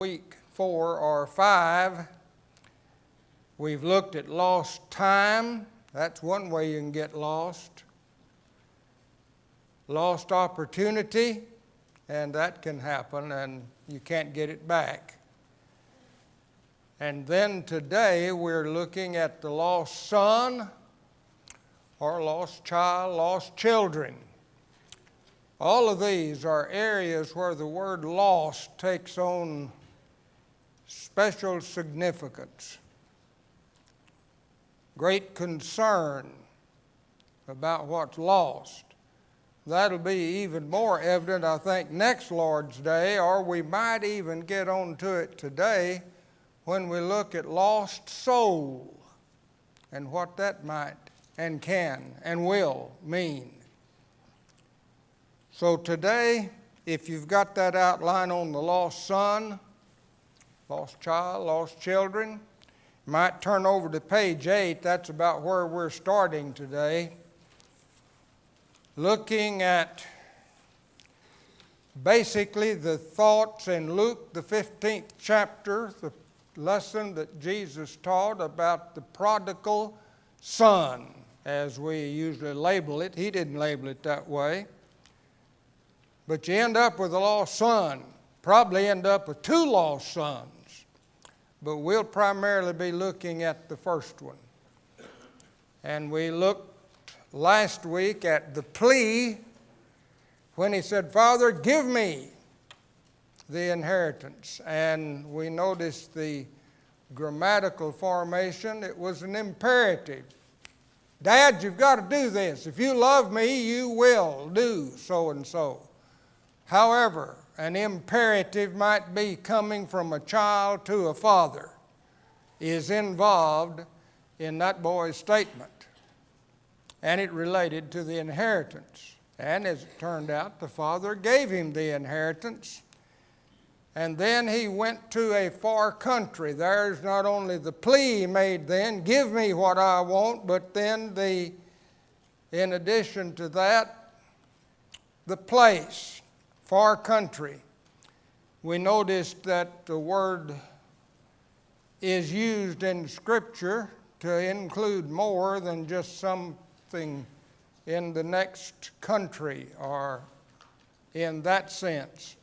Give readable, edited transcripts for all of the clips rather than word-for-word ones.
Week 4 or 5, we've looked at lost time. That's one way you can get lost. Lost opportunity, and that can happen, and you can't get it back. And then today we're looking at the lost son or lost child, lost children. All of these are areas where the word lost takes on special significance, great concern about what's lost. That'll be even more evident, I think, next Lord's Day, or we might even get onto it today when we look at lost soul and what that might and can and will mean. So today, if you've got that outline on the lost son, lost child, lost children, you might turn over to page 8. That's about where we're starting today. Looking at basically the thoughts in Luke, the 15th chapter, the lesson that Jesus taught about the prodigal son, as we usually label it. He didn't label it that way. But you end up with a lost son. Probably end up with two lost sons. But we'll primarily be looking at the first one. And we looked last week at the plea when he said, "Father, give me the inheritance." And we noticed the grammatical formation. It was an imperative. Dad, you've got to do this. If you love me, you will do so and so. However, an imperative might be coming from a child to a father is involved in that boy's statement. And it related to the inheritance. And as it turned out, the father gave him the inheritance. And then he went to a far country. There's not only the plea made then, give me what I want, but then in addition to that, the place, far country. We noticed that the word is used in Scripture to include more than just something in the next country or in that sense.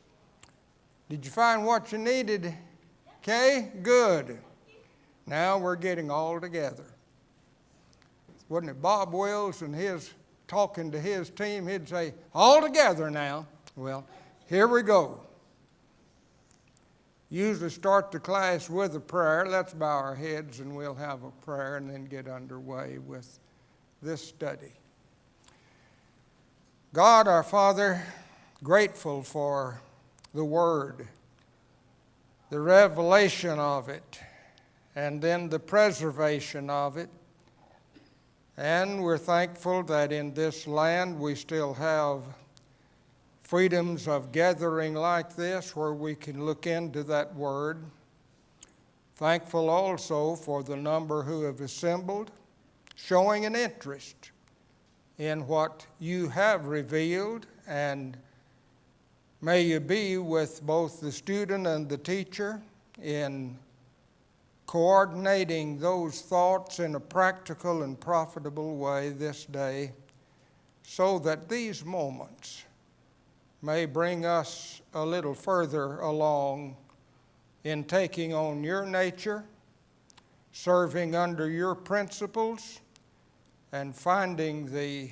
Did you find what you needed, Kay? Good. Now we're getting all together. Wasn't it Bob Wills and his talking to his team? He'd say, all together now. Well, here we go. Usually start the class with a prayer. Let's bow our heads and we'll have a prayer and then get underway with this study. God, our Father, grateful for the Word, the revelation of it, and then the preservation of it. And we're thankful that in this land we still have freedoms of gathering like this where we can look into that Word. Thankful also for the number who have assembled, showing an interest in what you have revealed, and may you be with both the student and the teacher in coordinating those thoughts in a practical and profitable way this day, so that these moments may bring us a little further along in taking on your nature, serving under your principles, and finding the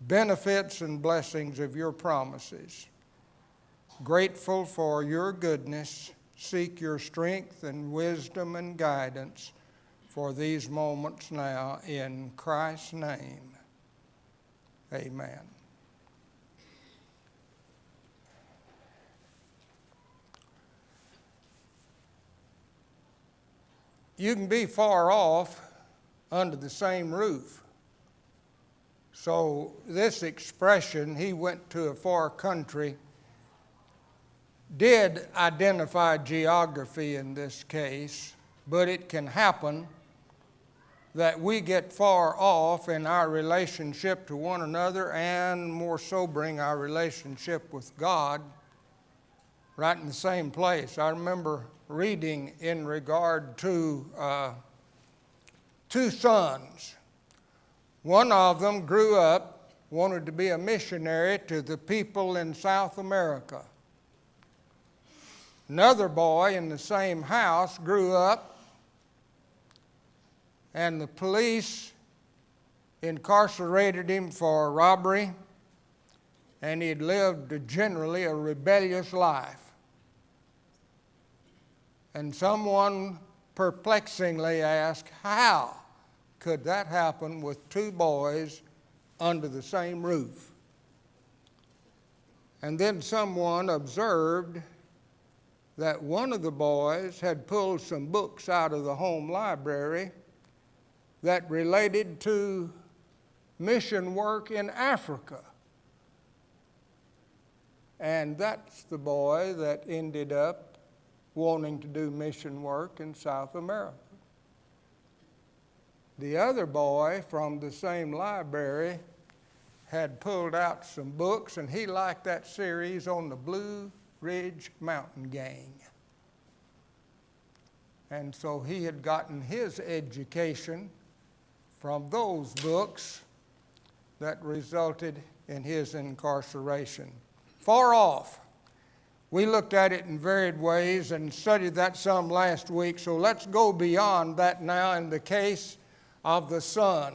benefits and blessings of your promises. Grateful for your goodness, seek your strength and wisdom and guidance for these moments now in Christ's name. Amen. You can be far off under the same roof. So this expression, he went to a far country, did identify geography in this case, but it can happen that we get far off in our relationship to one another, and more so bring our relationship with God, right in the same place. I remember reading in regard to two sons. One of them grew up, wanted to be a missionary to the people in South America. Another boy in the same house grew up, and the police incarcerated him for robbery, and he'd lived generally a rebellious life. And someone perplexingly asked, how could that happen with two boys under the same roof? And then someone observed that one of the boys had pulled some books out of the home library that related to mission work in Africa. And that's the boy that ended up wanting to do mission work in South America. The other boy from the same library had pulled out some books, and he liked that series on the Blue Ridge Mountain Gang. And so he had gotten his education from those books that resulted in his incarceration. Far off. We looked at it in varied ways and studied that some last week, so let's go beyond that now in the case of the son.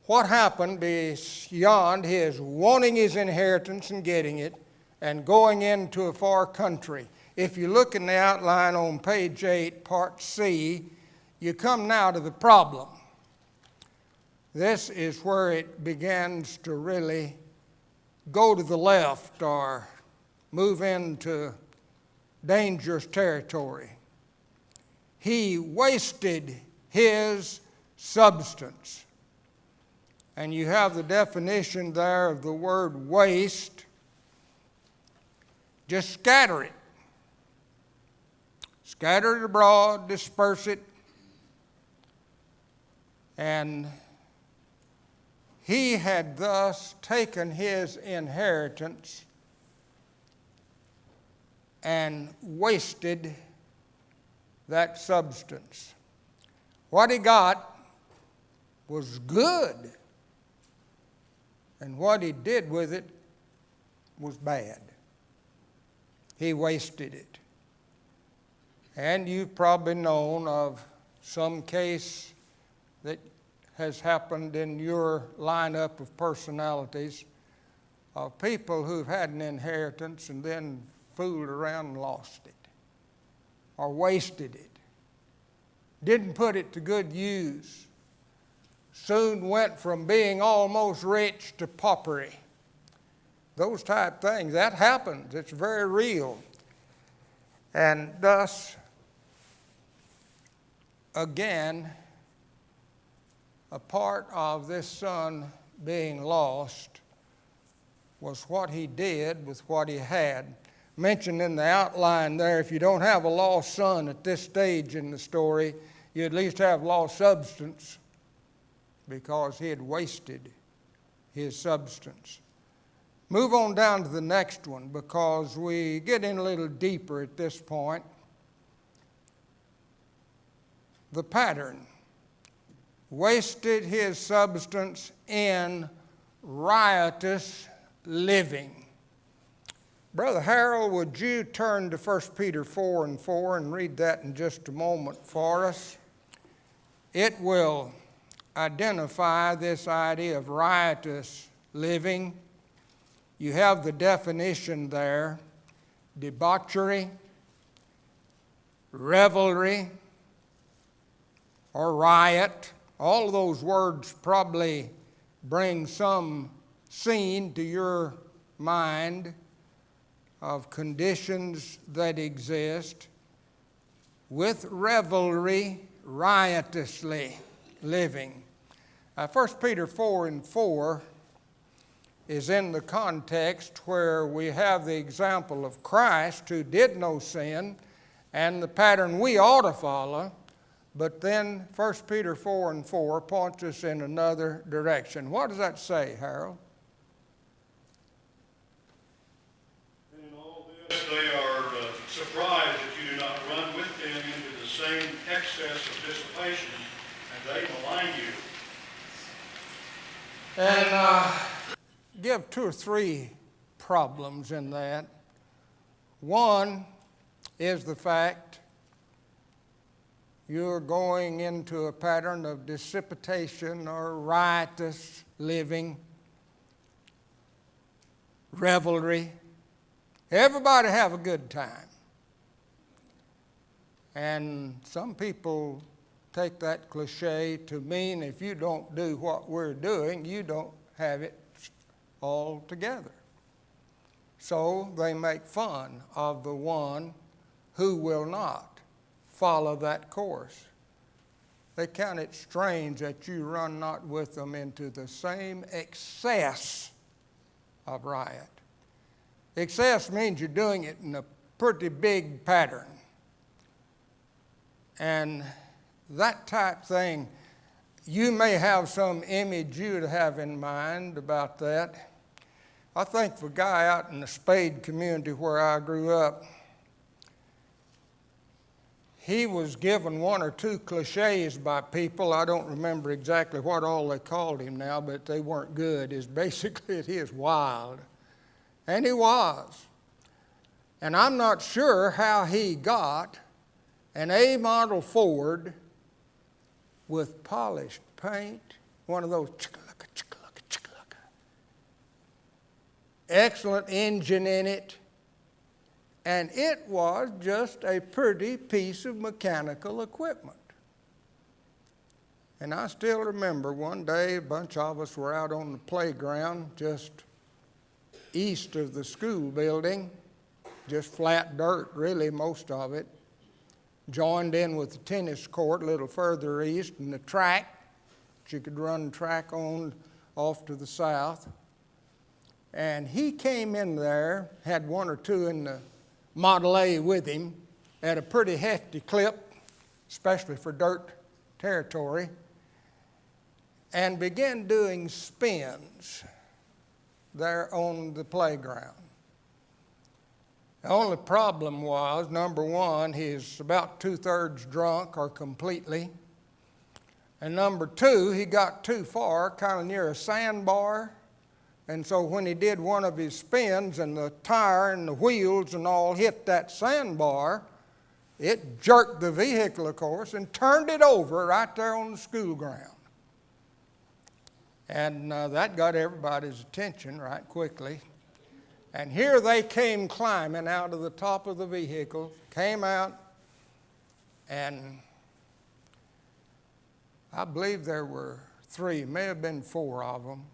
What happened beyond his wanting his inheritance and getting it and going into a far country? If you look in the outline on page 8, part C, you come now to the problem. This is where it begins to really go to the left or move into dangerous territory. He wasted his substance. And you have the definition there of the word waste. Just scatter it. Scatter it abroad, disperse it. And he had thus taken his inheritance and wasted that substance. What he got was good, and what he did with it was bad. He wasted it. And you've probably known of some case that has happened in your lineup of personalities of people who've had an inheritance and then fooled around and lost it or wasted it. Didn't put it to good use. Soon went from being almost rich to paupery. Those type things, that happens. It's very real. And thus, again, a part of this son being lost was what he did with what he had. Mentioned in the outline there, if you don't have a lost son at this stage in the story, you at least have lost substance because he had wasted his substance. Move on down to the next one because we get in a little deeper at this point. The pattern. Wasted his substance in riotous living. Brother Harold, would you turn to 1 Peter 4:4 and read that in just a moment for us? It will identify this idea of riotous living. You have the definition there: debauchery, revelry, or riot. All of those words probably bring some scene to your mind of conditions that exist. With revelry, riotously living. 1 Peter 4:4 is in the context where we have the example of Christ who did no sin and the pattern we ought to follow. But then 1 Peter 4:4 points us in another direction. What does that say, Harold? And in all this, they are surprised that you do not run with them into the same excess of dissipation, and they malign you. And give 2 or 3 problems in that. One is the fact you're going into a pattern of dissipation or riotous living, revelry. Everybody have a good time. And some people take that cliche to mean if you don't do what we're doing, you don't have it all together. So they make fun of the one who will not follow that course. They count it strange that you run not with them into the same excess of riot. Excess means you're doing it in a pretty big pattern. And that type thing, you may have some image you'd have in mind about that. I think the guy out in the Spade community where I grew up, he was given 1 or 2 cliches by people. I don't remember exactly what all they called him now, but they weren't good. Is basically he is wild. And he was. And I'm not sure how he got an A model Ford with polished paint, one of those chicka-lucka, chicka-lucka, chicka-lucka. Excellent engine in it. And it was just a pretty piece of mechanical equipment. And I still remember one day a bunch of us were out on the playground just east of the school building, just flat dirt really, most of it, joined in with the tennis court a little further east and the track that you could run the track on off to the south. And he came in there, had 1 or 2 in the Model A with him at a pretty hefty clip, especially for dirt territory, and began doing spins there on the playground. The only problem was, number one, he's about 2/3 drunk or completely. And number two, he got too far, kind of near a sandbar. And so when he did one of his spins and the tire and the wheels and all hit that sandbar, it jerked the vehicle, of course, and turned it over right there on the school ground. And that got everybody's attention right quickly. And here they came climbing out of the top of the vehicle, came out, and I believe there were 3, may have been 4 of them.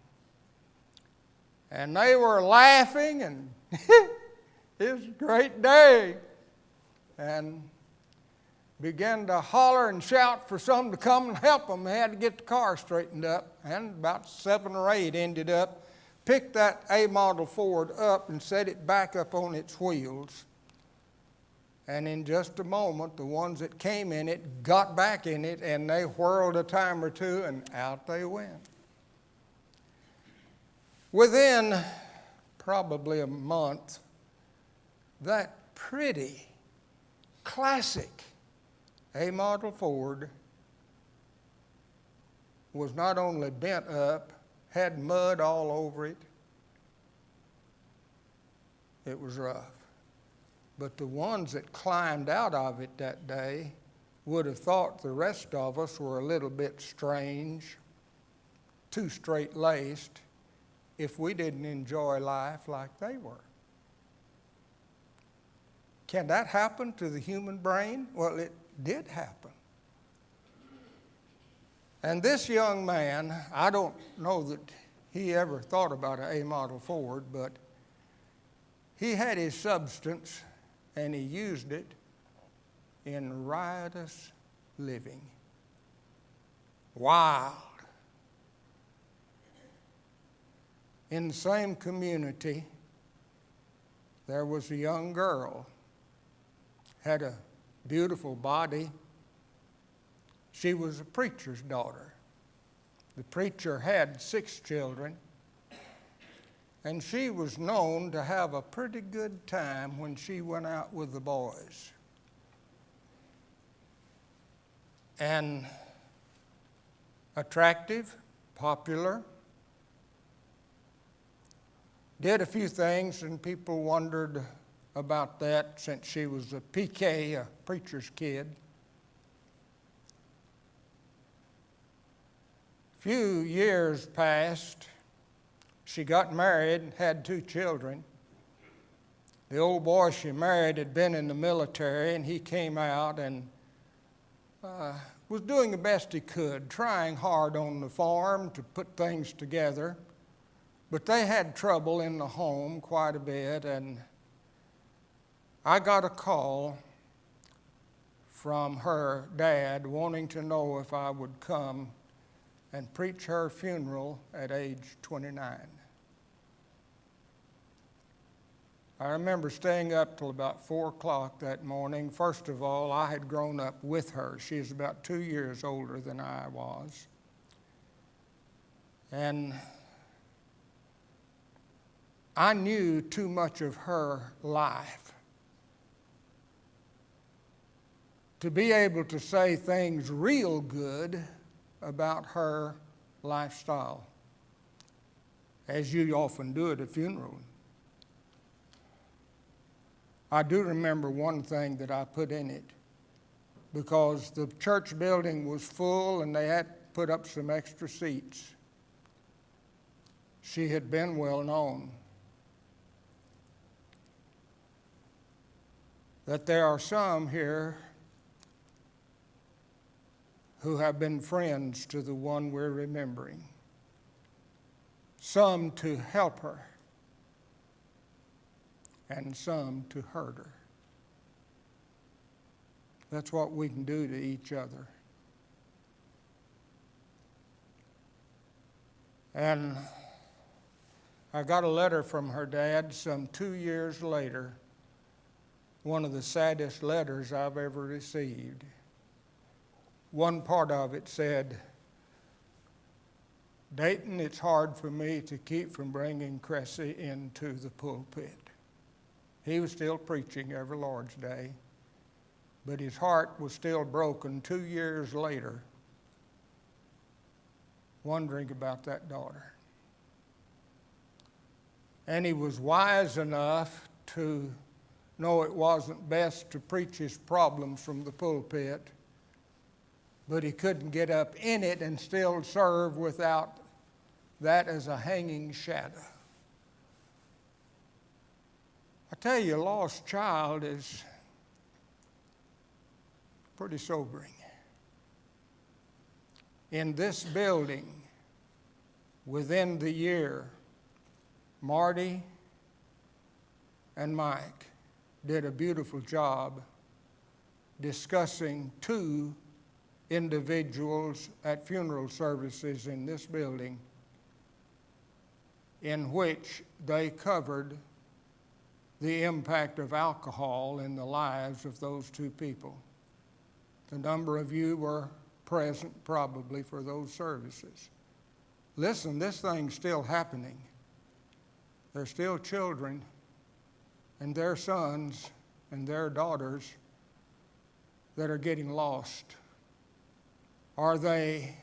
And they were laughing, and it was a great day. And began to holler and shout for someone to come and help them. They had to get the car straightened up. And about 7 or 8 ended up, picked that A model Ford up and set it back up on its wheels. And in just a moment, the ones that came in it got back in it, and they whirled a time or 2, and out they went. Within probably a month, that pretty, classic A model Ford was not only bent up, had mud all over it. It was rough. But the ones that climbed out of it that day would have thought the rest of us were a little bit strange, too straight-laced, if we didn't enjoy life like they were. Can that happen to the human brain? Well, it did happen. And this young man, I don't know that he ever thought about an A model Ford, but he had his substance and he used it in riotous living. Wild. In the same community, there was a young girl, had a beautiful body. She was a preacher's daughter. The preacher had 6 children, And she was known to have a pretty good time when she went out with the boys. And attractive, popular, did a few things, and people wondered about that since she was a PK, a preacher's kid. A few years passed. She got married, had 2 children. The old boy she married had been in the military, and he came out and was doing the best he could, trying hard on the farm to put things together. But they had trouble in the home quite a bit, and I got a call from her dad wanting to know if I would come and preach her funeral at age 29. I remember staying up till about 4 o'clock that morning. First of all, I had grown up with her. She was about 2 years older than I was. And I knew too much of her life to be able to say things real good about her lifestyle, as you often do at a funeral. I do remember one thing that I put in it, because the church building was full and they had put up some extra seats. She had been well known. That there are some here who have been friends to the one we're remembering. Some to help her, and some to hurt her. That's what we can do to each other. And I got a letter from her dad some 2 years later, one of the saddest letters I've ever received. One part of it said, "Dayton, it's hard for me to keep from bringing Keesee into the pulpit." He was still preaching every Lord's Day, but his heart was still broken 2 years later, wondering about that daughter. And he was wise enough to know it wasn't best to preach his problems from the pulpit, but he couldn't get up in it and still serve without that as a hanging shadow. I tell you, a lost child is pretty sobering. In this building, within the year, Marty and Mike did a beautiful job discussing 2 individuals at funeral services in this building in which they covered the impact of alcohol in the lives of those 2 people. The number of you were present probably for those services. Listen, this thing's still happening. There's still children and their sons and their daughters that are getting lost. Or they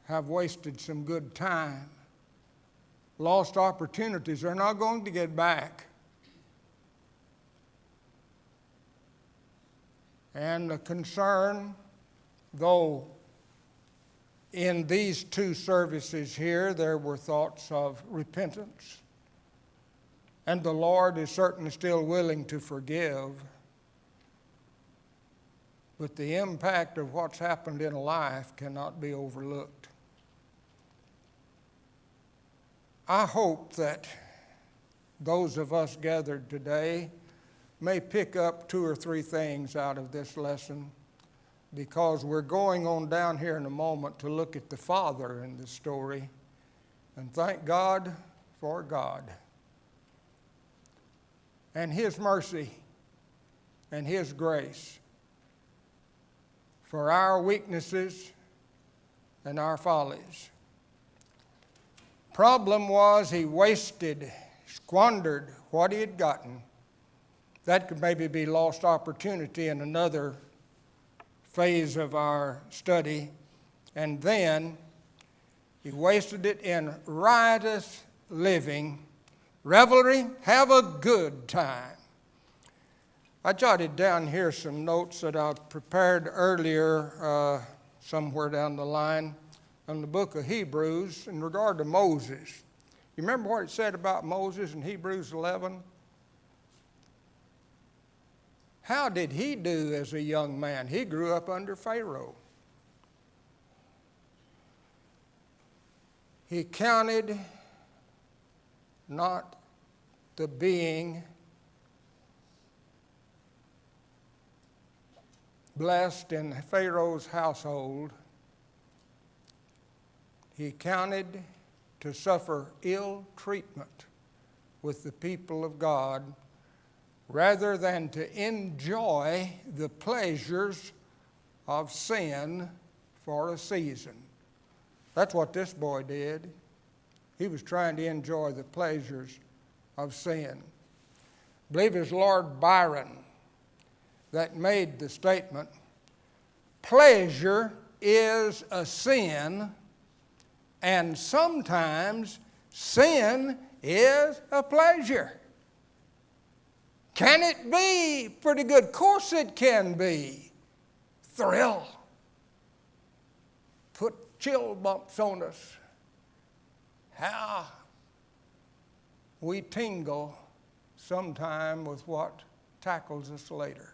have wasted some good time. Lost opportunities they're not going to get back. And the concern, though in these 2 services here there were thoughts of repentance, and the Lord is certainly still willing to forgive, but the impact of what's happened in a life cannot be overlooked. I hope that those of us gathered today may pick up 2 or 3 things out of this lesson, because we're going on down here in a moment to look at the Father in the story, and thank God for God and His mercy and His grace for our weaknesses and our follies. Problem was he squandered what he had gotten. That could maybe be lost opportunity in another phase of our study. And then he wasted it in riotous living, revelry, have a good time. I jotted down here some notes that I prepared earlier, somewhere down the line, on the book of Hebrews in regard to Moses. You remember what it said about Moses in Hebrews 11? How did he do as a young man? He grew up under Pharaoh. He counted not the being blessed in Pharaoh's household. He counted to suffer ill treatment with the people of God rather than to enjoy the pleasures of sin for a season. That's what this boy did. He was trying to enjoy the pleasures of sin. I believe it was Lord Byron that made the statement, pleasure is a sin, and sometimes sin is a pleasure. Can it be pretty good? Of course it can be. Thrill. Put chill bumps on us. How we tingle sometime with what tackles us later.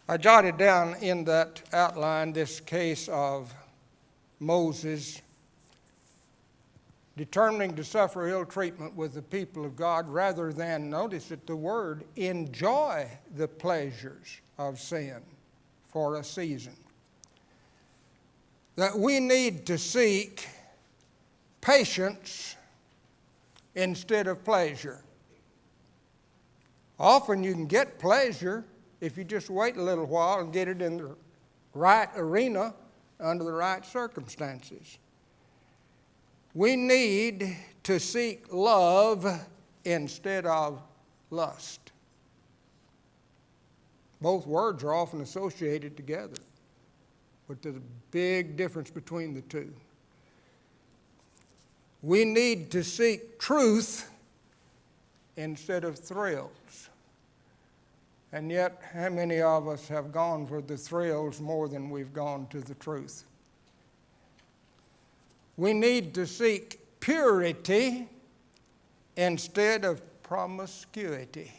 I jotted down in that outline this case of Moses determining to suffer ill treatment with the people of God rather than, notice it, the word, enjoy the pleasures of sin for a season. That we need to seek patience instead of pleasure. Often you can get pleasure if you just wait a little while and get it in the right arena under the right circumstances. We need to seek love instead of lust. Both words are often associated together, but there's a big difference between the two. We need to seek truth instead of thrills. And yet, how many of us have gone for the thrills more than we've gone to the truth? We need to seek purity instead of promiscuity.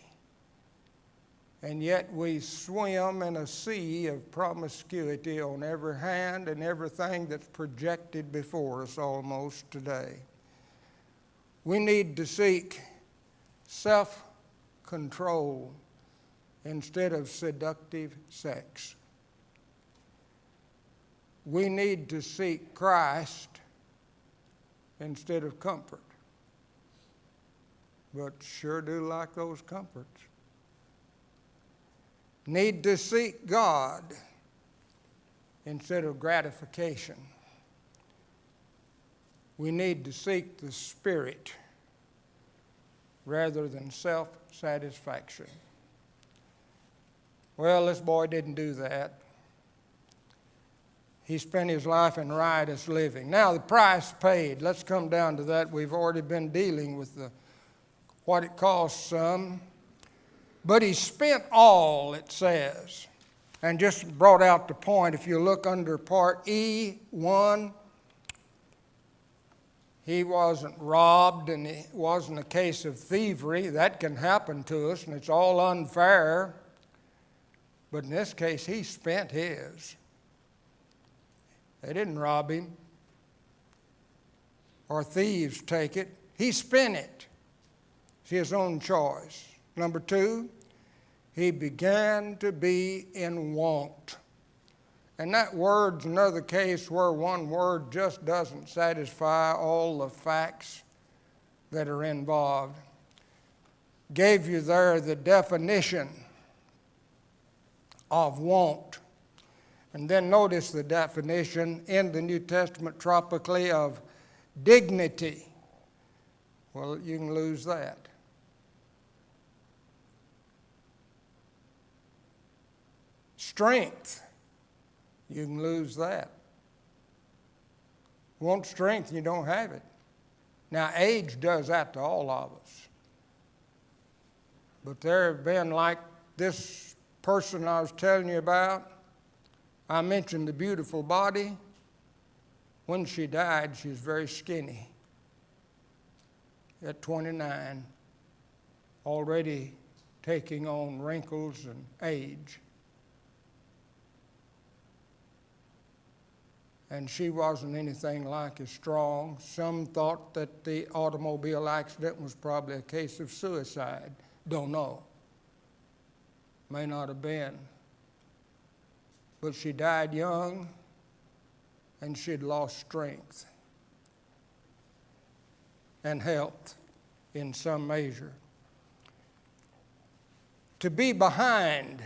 And yet we swim in a sea of promiscuity on every hand and everything that's projected before us almost today. We need to seek self-control instead of seductive sex. We need to seek Christ instead of comfort. But sure do like those comforts. Need to seek God instead of gratification. We need to seek the Spirit rather than self-satisfaction. Well, this boy didn't do that. He spent his life in riotous living. Now, the price paid. Let's come down to that. We've already been dealing with what it cost some. But he spent all, it says. And just brought out the point, if you look under part E1, he wasn't robbed and it wasn't a case of thievery. That can happen to us and it's all unfair. But in this case, he spent his. They didn't rob him or thieves take it. He spent it. It's his own choice. Number two, he began to be in want. And that word's another case where one word just doesn't satisfy all the facts that are involved. Gave you there the definition of want. And then notice the definition in the New Testament tropically of dignity. Well, you can lose that. Strength, you can lose that. Want strength, you don't have it. Now, age does that to all of us. But there have been, like this person I was telling you about, I mentioned the beautiful body. When she died, she was very skinny. At 29, already taking on wrinkles and age. And she wasn't anything like as strong. Some thought that the automobile accident was probably a case of suicide. Don't know. May not have been. But she died young, and she'd lost strength and health in some measure. To be behind,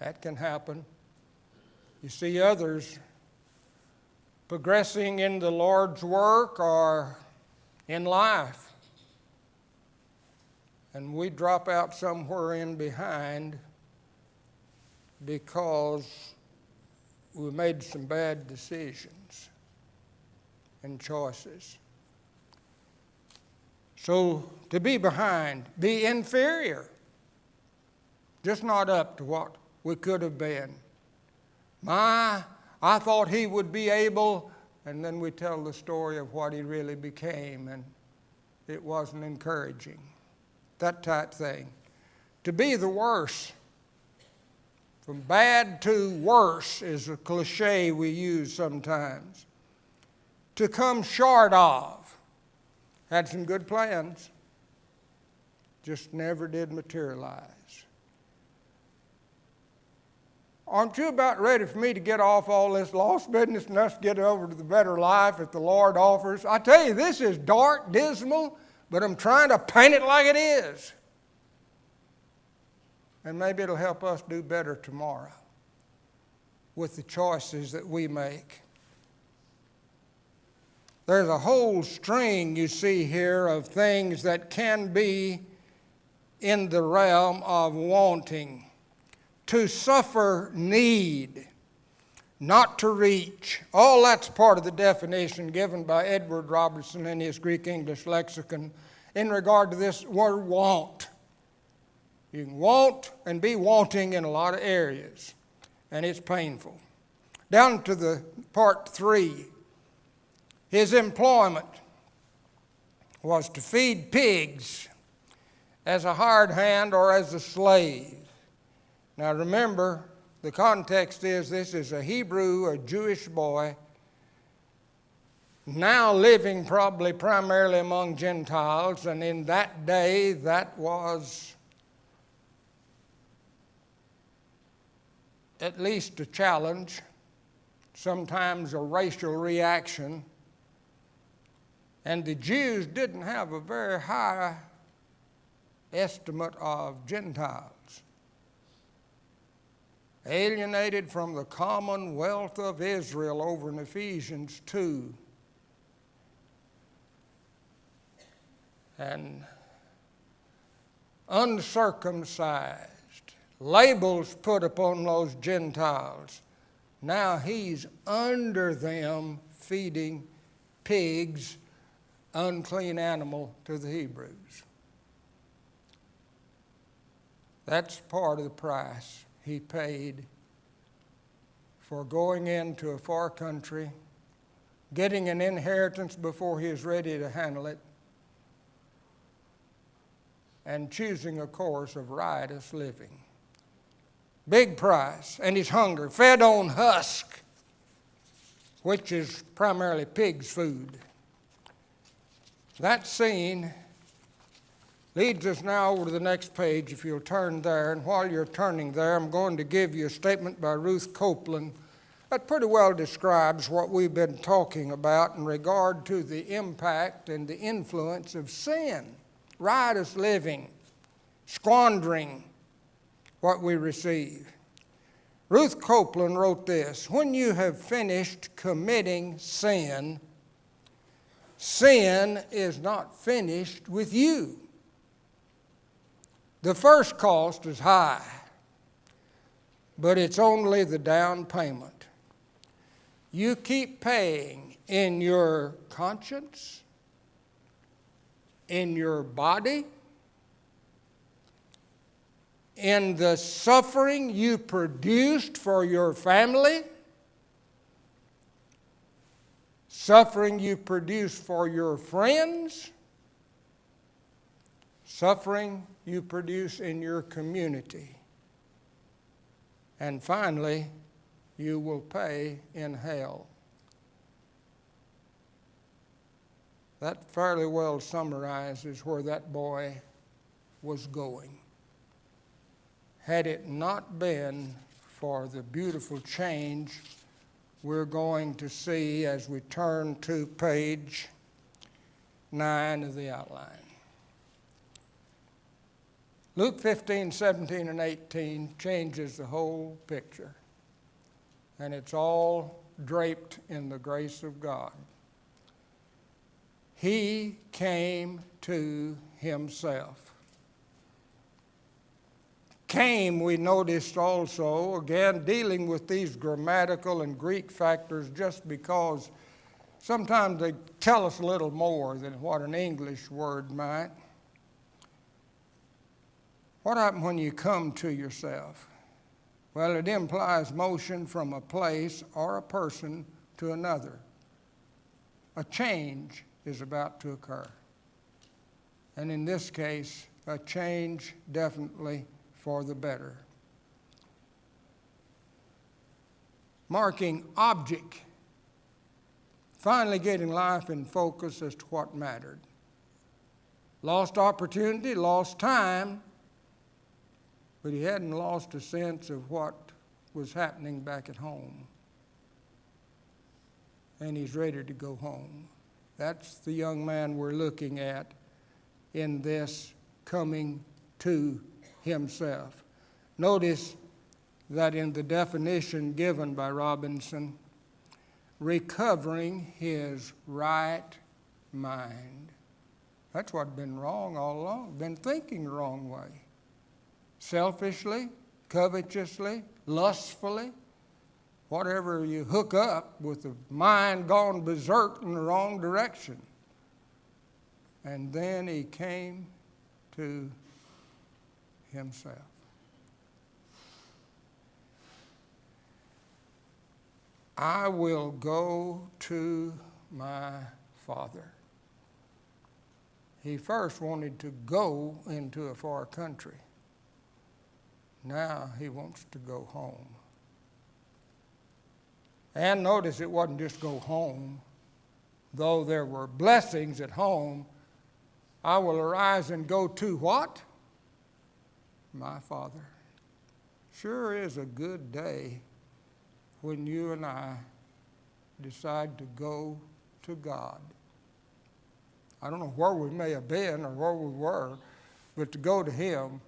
that can happen. You see others progressing in the Lord's work or in life, and we drop out somewhere in behind because we made some bad decisions and choices. So to be behind, be inferior, just not up to what we could have been. I thought he would be able, and then we tell the story of what he really became, and it wasn't encouraging. That type thing. To be the worst, from bad to worse, is a cliche we use sometimes. To come short of. Had some good plans, just never did materialize. Aren't you about ready for me to get off all this lost business and us get over to the better life that the Lord offers? I tell you, this is dark, dismal, but I'm trying to paint it like it is. And maybe it'll help us do better tomorrow with the choices that we make. There's a whole string you see here of things that can be in the realm of wanting. To suffer need, not to reach. All that's part of the definition given by Edward Robertson in his Greek-English lexicon in regard to this word want. You can want and be wanting in a lot of areas, and it's painful. Down to the part 3. His employment was to feed pigs as a hired hand or as a slave. Now remember, the context is this is a Hebrew, a Jewish boy, now living probably primarily among Gentiles, and in that day that was at least a challenge, sometimes a racial reaction. And the Jews didn't have a very high estimate of Gentiles. Alienated from the commonwealth of Israel over in Ephesians 2. And uncircumcised. Labels put upon those Gentiles. Now he's under them feeding pigs, unclean animal to the Hebrews. That's part of the price he paid for going into a far country, getting an inheritance before he was ready to handle it, and choosing a course of riotous living. Big price, and his hunger, fed on husk, which is primarily pig's food. That scene leads us now over to the next page, if you'll turn there. And while you're turning there, I'm going to give you a statement by Ruth Copeland that pretty well describes what we've been talking about in regard to the impact and the influence of sin, riotous living, squandering what we receive. Ruth Copeland wrote this: when you have finished committing sin, sin is not finished with you. The first cost is high, but it's only the down payment. You keep paying in your conscience, in your body, in the suffering you produced for your family, suffering you produced for your friends, suffering you produce in your community. And finally, you will pay in hell. That fairly well summarizes where that boy was going. Had it not been for the beautiful change we're going to see as we turn to page 9 of the outline. Luke 15, 17, and 18 changes the whole picture, and it's all draped in the grace of God. He came to himself. Came, we noticed also, again, dealing with these grammatical and Greek factors just because sometimes they tell us a little more than what an English word might. What happens when you come to yourself? Well, it implies motion from a place or a person to another. A change is about to occur. And in this case, a change definitely for the better. Marking object, finally getting life in focus as to what mattered. Lost opportunity, lost time, but he hadn't lost a sense of what was happening back at home. And he's ready to go home. That's the young man we're looking at in this coming to himself. Notice that in the definition given by Robinson, recovering his right mind. That's what's been wrong all along, been thinking the wrong way. Selfishly, covetously, lustfully, whatever you hook up with the mind gone berserk in the wrong direction. And then he came to himself. I will go to my Father. He first wanted to go into a far country. Now he wants to go home. And notice it wasn't just go home. Though there were blessings at home, I will arise and go to what? My Father. Sure is a good day when you and I decide to go to God. I don't know where we may have been or where we were, but to go to Him,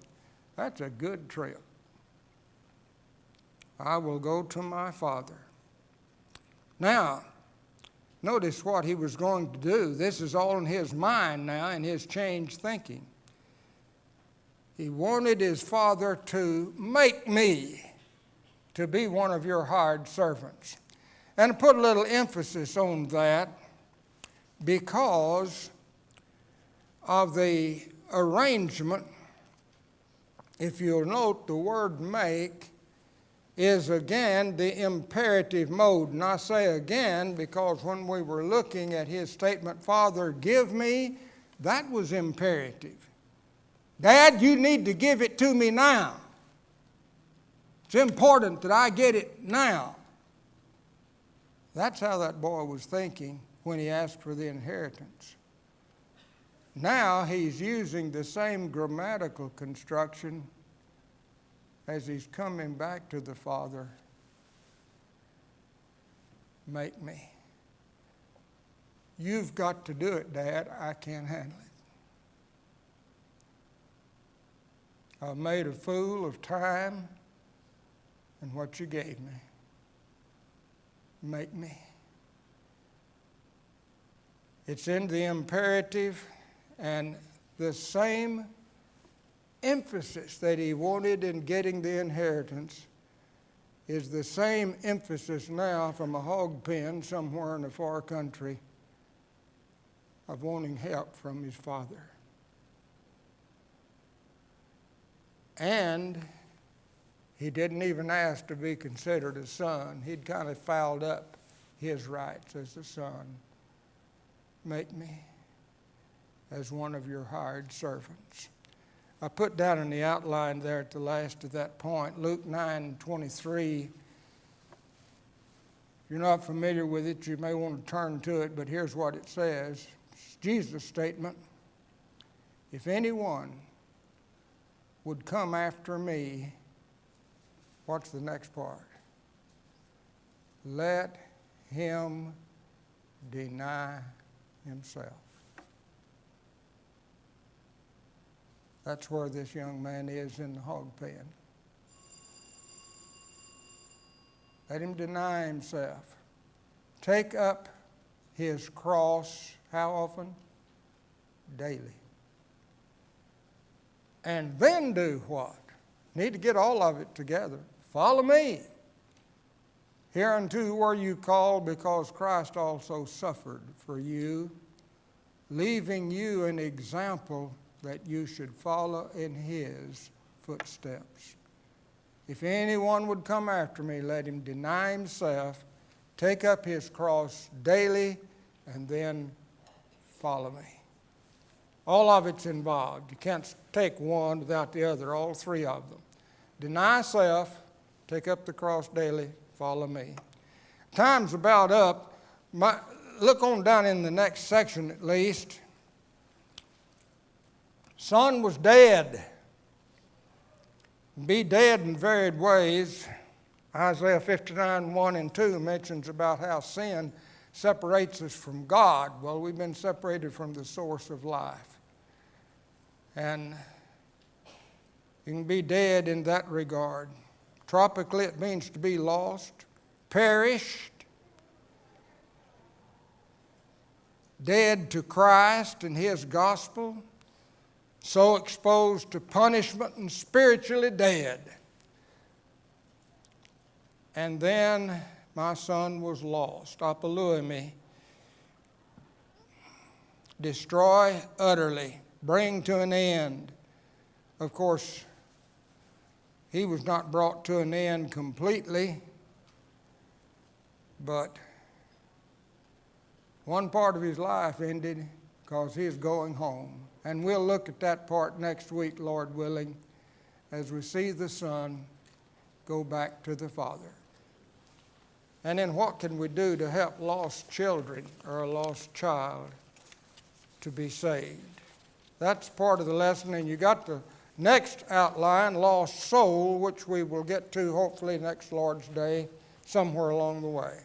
that's a good trip. I will go to my Father. Now, notice what he was going to do. This is all in his mind now, in his changed thinking. He wanted his father to make me to be one of your hired servants. And to put a little emphasis on that, because of the arrangement, if you'll note, the word make is again the imperative mode. And I say again because when we were looking at his statement, Father, give me, that was imperative. Dad, you need to give it to me now. It's important that I get it now. That's how that boy was thinking when he asked for the inheritance. Now he's using the same grammatical construction as he's coming back to the Father. Make me. You've got to do it, Dad. I can't handle it. I've made a fool of time and what you gave me. Make me. It's in the imperative, and the same emphasis that he wanted in getting the inheritance is the same emphasis now from a hog pen somewhere in a far country of wanting help from his father. And he didn't even ask to be considered a son. He'd kind of fouled up his rights as a son. Make me as one of your hired servants. I put down in the outline there at the last of that point, Luke 9:23. If you're not familiar with it, you may want to turn to it, but here's what it says. It's Jesus' statement. If anyone would come after me, what's the next part? Let him deny himself. That's where this young man is in the hog pen. Let him deny himself. Take up his cross, how often? Daily. And then do what? Need to get all of it together. Follow me. Hereunto were you called, because Christ also suffered for you, leaving you an example that you should follow in his footsteps. If anyone would come after me, let him deny himself, take up his cross daily, and then follow me. All of it's involved. You can't take one without the other, all three of them. Deny self, take up the cross daily, follow me. Time's about up. Look on down in the next section at least. Son was dead. Be dead in varied ways. Isaiah 59, 1 and 2 mentions about how sin separates us from God. Well, we've been separated from the source of life. And you can be dead in that regard. Tropically, it means to be lost, perished, dead to Christ and his gospel, so exposed to punishment and spiritually dead. And then my son was lost, apoluemi, destroy utterly, bring to an end. Of course, he was not brought to an end completely, but one part of his life ended because he is going home. And we'll look at that part next week, Lord willing, as we see the Son go back to the Father. And then what can we do to help lost children or a lost child to be saved? That's part of the lesson. And you got the next outline, lost soul, which we will get to hopefully next Lord's Day somewhere along the way.